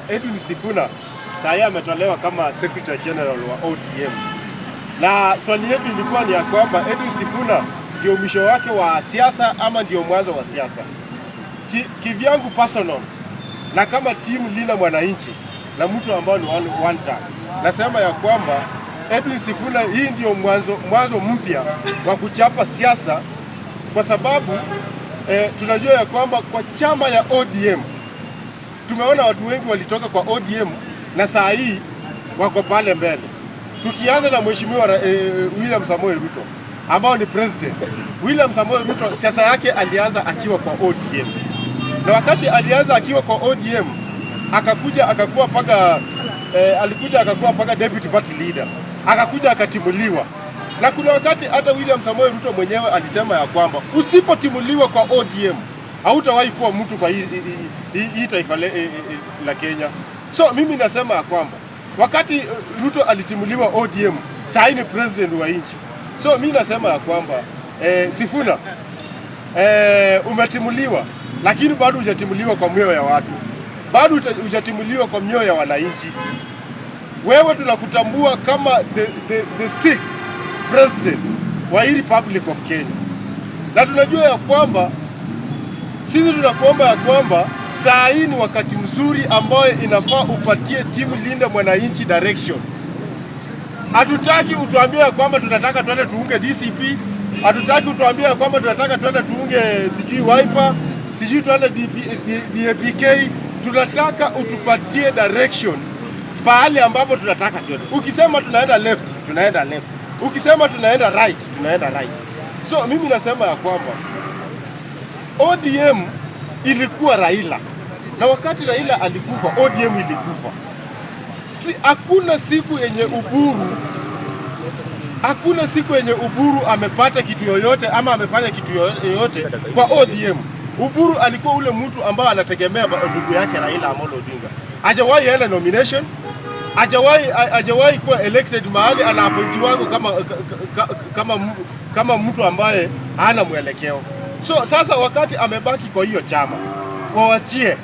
Edwin Sifuna sasa ametolewa kama Secretary General wa ODM. Na swali yetu ilikuwa ni ya kwamba Edwin Sifuna ndio mwisho wake wa siasa ama ndio mwanzo wa siasa. Kivyangu personal na kama timu Linda Mwananchi na mtu ambao ni one time, nasema ya kwamba Edwin Sifuna hii ndio mwanzo mpya wa kuchapa siasa, kwa sababu tunajua ya kwamba kwa chama ya ODM tumeona watu wengi walitoka kwa ODM na saa hii wako pale mbele. Tukianza na Mheshimiwa William Samoei Ruto ambao ni president. William Samoei Ruto siasa yake alianza akiwa kwa ODM. Na wakati alianza akiwa kwa ODM akakuja akakuwa paka deputy party leader. Akakuja akatimuliwa. Na kuna wakati hata William Samoei Ruto mwenyewe alisema ya kwamba usipotimuliwa kwa ODM hautawahi kuwa mtu kwa hii taifa la Kenya. So mimi nasema ya kwamba wakati Ruto alitimuliwa ODM, sasa ni president wa nchi. So mimi nasema ya kwamba Sifuna umetimuliwa, lakini bado hujatimuliwa kwa mioyo ya watu. Bado hujatimuliwa kwa mioyo ya wananchi. Wewe tunakutambua kama the sixth president wa hii Republic of Kenya. Na tunajua ya kwamba sisi tunakuomba ya kwamba saa hii ni wakati mzuri ambayo inafaa upatie timu Linda Mwananchi direction. Hatutaki utuambie ya kwamba tunataka twende tuunge DCP, hatutaki utuambie ya kwamba tunataka twende tuunge sijui Wiper, sijui twende DAPK. Tunataka utupatie direction pahali ambapo tunataka twende. Ukisema tunaenda left, tunaenda left. Ukisema tunaenda right, tunaenda right. So mimi nasema ya kwamba ODM ilikuwa Raila, na wakati Raila alikufa ODM ilikufa. Hakuna siku yenye Uburu amepata kitu yoyote ama amefanya kitu yoyote kwa ODM. Uburu alikuwa ule mtu ambao anategemea ndugu yake Raila Amolo Odinga. Hajawahi enda nomination, hajawahi kuwa elected mahali anaappointiwa kama mtu ambaye hana mwelekeo. So sasa wakati amebaki kwa hiyo chama, wawachie.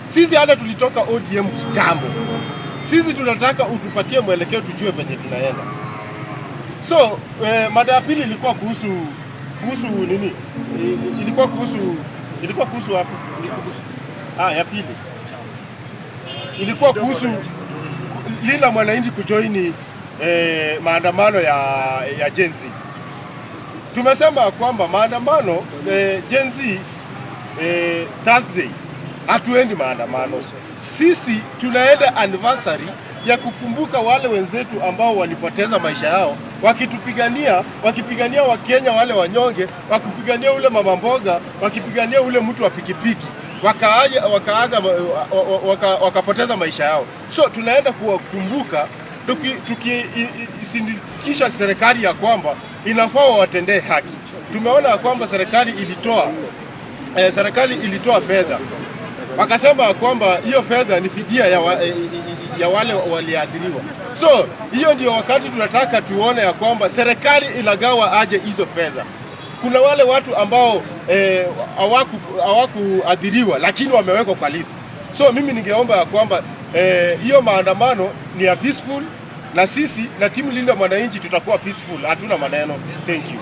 Sisi hata tulitoka ODM kitambo. Sisi tunataka utupatie mwelekeo tujue penye tunaenda. So mada ya pili ilikuwa kuhusu nini? Ilikuwa kuhusu hapo. Ya pili. Ilikuwa kuhusu Linda Mwananchi kujoini maandamano ya Gen Z. Tumesema kwamba maandamano Gen Z Thursday hatuendi maandamano. Sisi tunaenda anniversary ya kukumbuka wale wenzetu ambao walipoteza maisha yao wakipigania Wakenya wale wanyonge, wakipigania ule mama mboga, wakipigania ule mtu wa pikipiki, wakapoteza maisha yao. So tunaenda kuwakumbuka tukisindikisha serikali ya kwamba inafaa watendee haki. Tumeona ya kwamba serikali ilitoa fedha. Wakasema kwamba hiyo fedha ni fidia ya wale waliathiriwa. So hiyo ndio wakati tunataka tuone ya kwamba serikali inagawa aje hizo fedha. Kuna wale watu ambao hawakuathiriwa lakini wamewekwa kwa list. So mimi ningeomba ya kwamba hiyo maandamano ni ya peaceful, na sisi na timu Linda Mwananchi tutakuwa peaceful, hatuna maneno. Thank you.